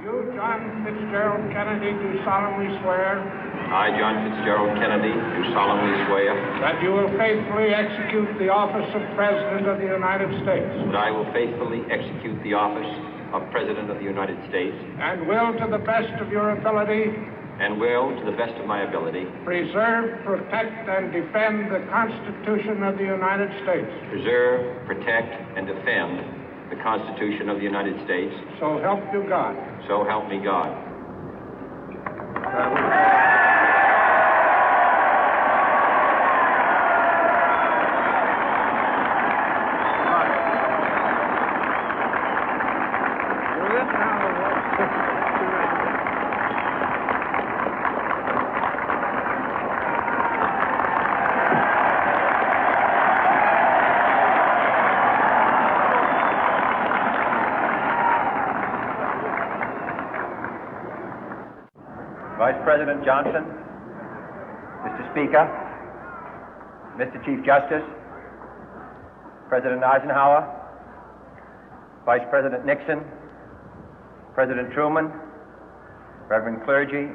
You, John Fitzgerald Kennedy, do solemnly swear I, John Fitzgerald Kennedy, do solemnly swear that you will faithfully execute the office of President of the United States that I will faithfully execute the office of President of the United States and will, to the best of your ability, and will, to the best of my ability, preserve, protect, and defend the Constitution of the United States. preserve, protect, and defend the Constitution of the United States. So help you God. So help me God. Vice President Johnson, Mr. Speaker, Mr. Chief Justice, President Eisenhower, Vice President Nixon, President Truman, Reverend clergy,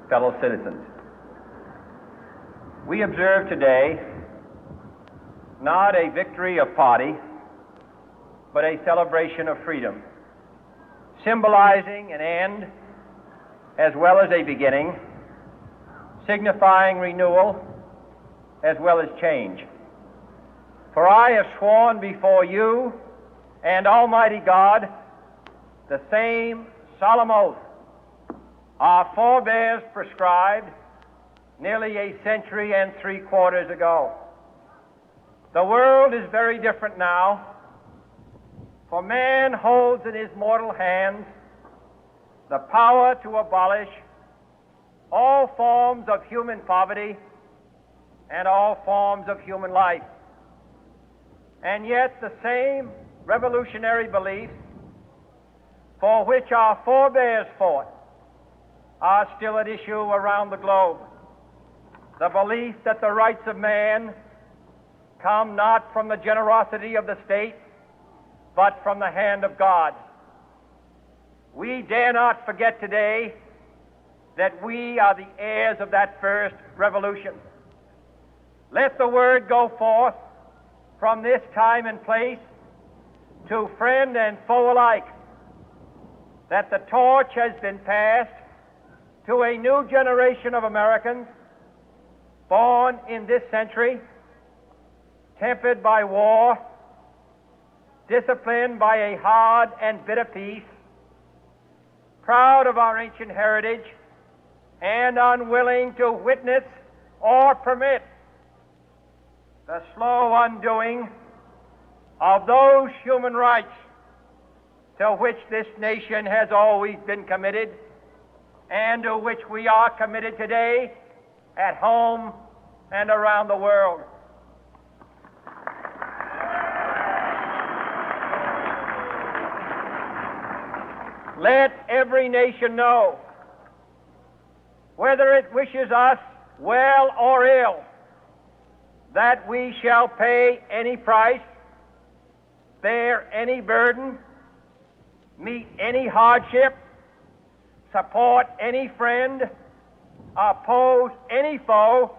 fellow citizens. We observe today not a victory of party, but a celebration of freedom, symbolizing an end as well as a beginning, signifying renewal as well as change. For I have sworn before you and Almighty God the same solemn oath our forebears prescribed nearly a century and 3/4 ago. The world is very different now, for man holds in his mortal hands the power to abolish all forms of human poverty and all forms of human life. And yet the same revolutionary beliefs for which our forebears fought are still at issue around the globe. The belief that the rights of man come not from the generosity of the state, but from the hand of God. We dare not forget today that we are the heirs of that first revolution. Let the word go forth from this time and place to friend and foe alike that the torch has been passed to a new generation of Americans born in this century, tempered by war, disciplined by a hard and bitter peace, proud of our ancient heritage, and unwilling to witness or permit the slow undoing of those human rights to which this nation has always been committed and to which we are committed today at home and around the world. Let every nation know, whether it wishes us well or ill, that we shall pay any price, bear any burden, meet any hardship, support any friend, oppose any foe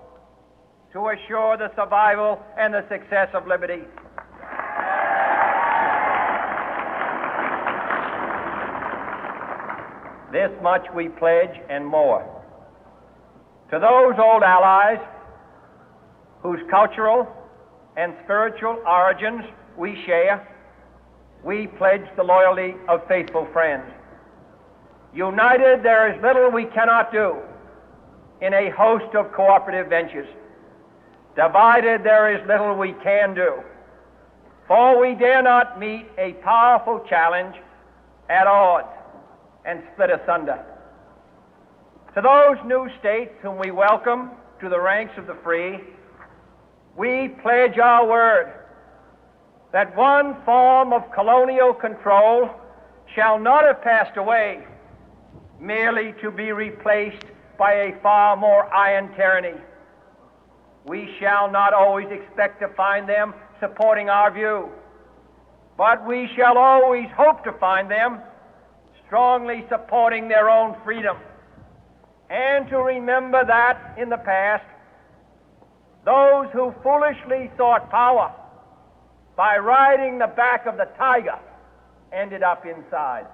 to assure the survival and the success of liberty. This much we pledge and more. To those old allies whose cultural and spiritual origins we share, we pledge the loyalty of faithful friends. United, there is little we cannot do in a host of cooperative ventures. Divided, there is little we can do, for we dare not meet a powerful challenge at odds and split asunder. To those new states whom we welcome to the ranks of the free, we pledge our word that one form of colonial control shall not have passed away, merely to be replaced by a far more iron tyranny. We shall not always expect to find them supporting our view, but we shall always hope to find them strongly supporting their own freedom, and to remember that in the past, those who foolishly sought power by riding the back of the tiger ended up inside.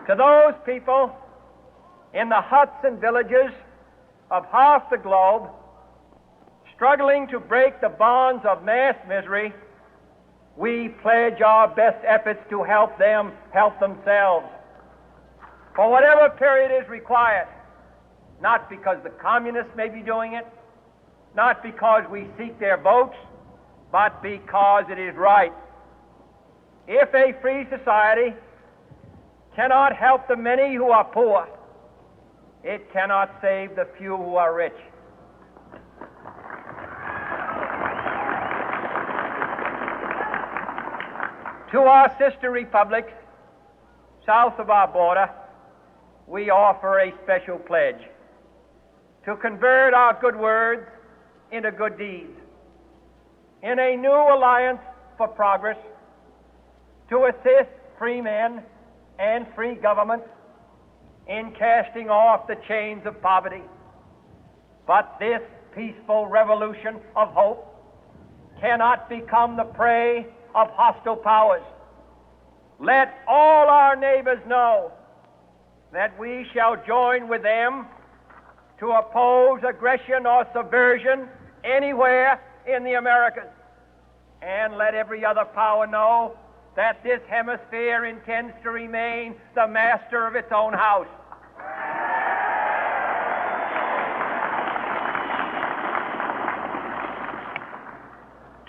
To those people in the huts and villages of half the globe struggling to break the bonds of mass misery, we pledge our best efforts to help them help themselves for whatever period is required, not because the communists may be doing it, not because we seek their votes, but because it is right. If a free society cannot help the many who are poor, it cannot save the few who are rich. To our sister republics south of our border, we offer a special pledge to convert our good words into good deeds, in a new alliance for progress, to assist free men and free governments in casting off the chains of poverty. But this peaceful revolution of hope cannot become the prey of hostile powers. Let all our neighbors know that we shall join with them to oppose aggression or subversion anywhere in the Americas. And let every other power know that this hemisphere intends to remain the master of its own house.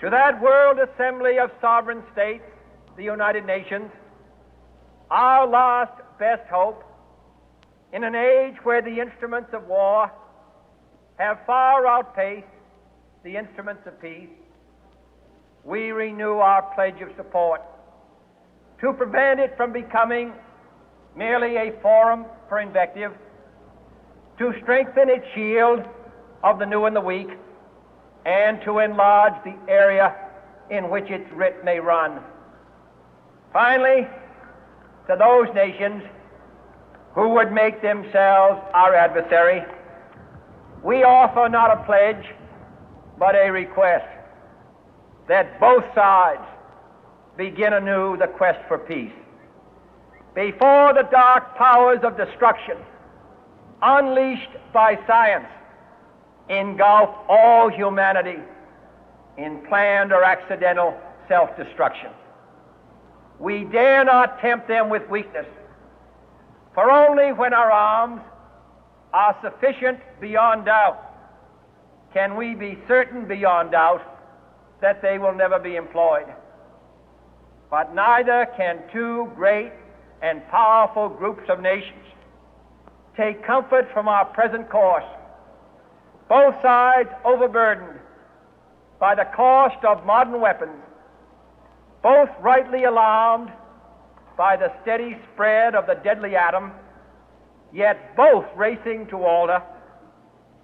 To that World Assembly of Sovereign States, the United Nations, our last best hope, in an age where the instruments of war have far outpaced the instruments of peace, we renew our pledge of support to prevent it from becoming merely a forum for invective, to strengthen its shield of the new and the weak, and to enlarge the area in which its writ may run. Finally, to those nations who would make themselves our adversary, we offer not a pledge, but a request that both sides begin anew the quest for peace. Before the dark powers of destruction, unleashed by science, engulf all humanity in planned or accidental self-destruction, we dare not tempt them with weakness, for only when our arms are sufficient beyond doubt can we be certain beyond doubt that they will never be employed. But neither can two great and powerful groups of nations take comfort from our present course, both sides overburdened by the cost of modern weapons, both rightly alarmed by the steady spread of the deadly atom, yet both racing to alter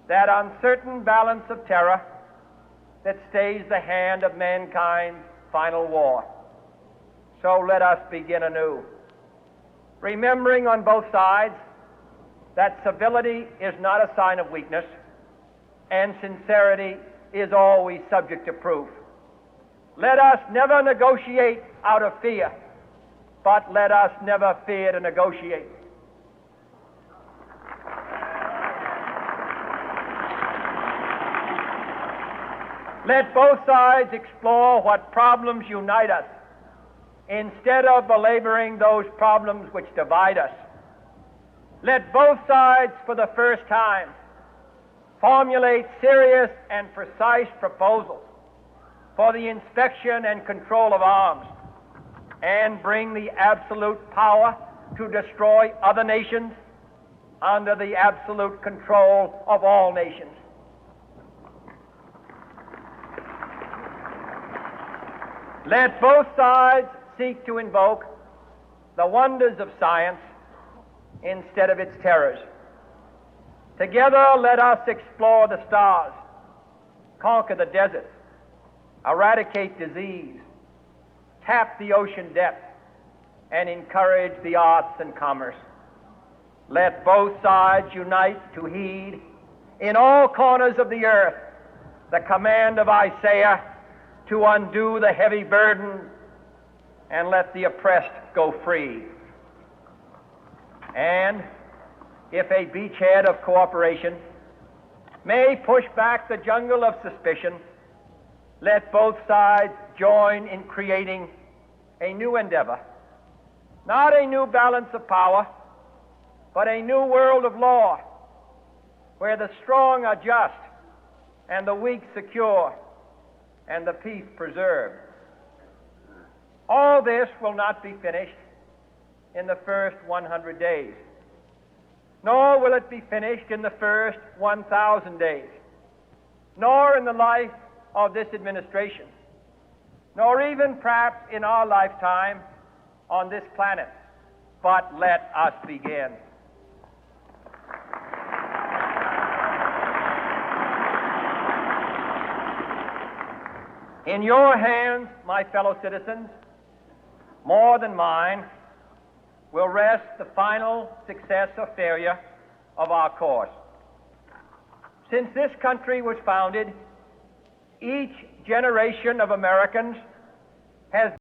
that uncertain balance of terror that stays the hand of mankind's final war. So let us begin anew, remembering on both sides that civility is not a sign of weakness, and sincerity is always subject to proof. Let us never negotiate out of fear, but let us never fear to negotiate. Let both sides explore what problems unite us, instead of belaboring those problems which divide us. Let both sides, for the first time, formulate serious and precise proposals for the inspection and control of arms, and bring the absolute power to destroy other nations under the absolute control of all nations. Let both sides seek to invoke the wonders of science instead of its terrors. Together, let us explore the stars, conquer the deserts, eradicate disease, tap the ocean depth, and encourage the arts and commerce. Let both sides unite to heed in all corners of the earth the command of Isaiah to undo the heavy burden and let the oppressed go free. And if a beachhead of cooperation may push back the jungle of suspicion, let both sides join in creating a new endeavor, not a new balance of power, but a new world of law, where the strong are just and the weak secure and the peace preserved. All this will not be finished in the first 100 days, nor will it be finished in the first 1,000 days, nor in the life of this administration, nor even perhaps in our lifetime on this planet. But let us begin. In your hands, my fellow citizens, more than mine, will rest the final success or failure of our course. Since this country was founded, each generation of Americans has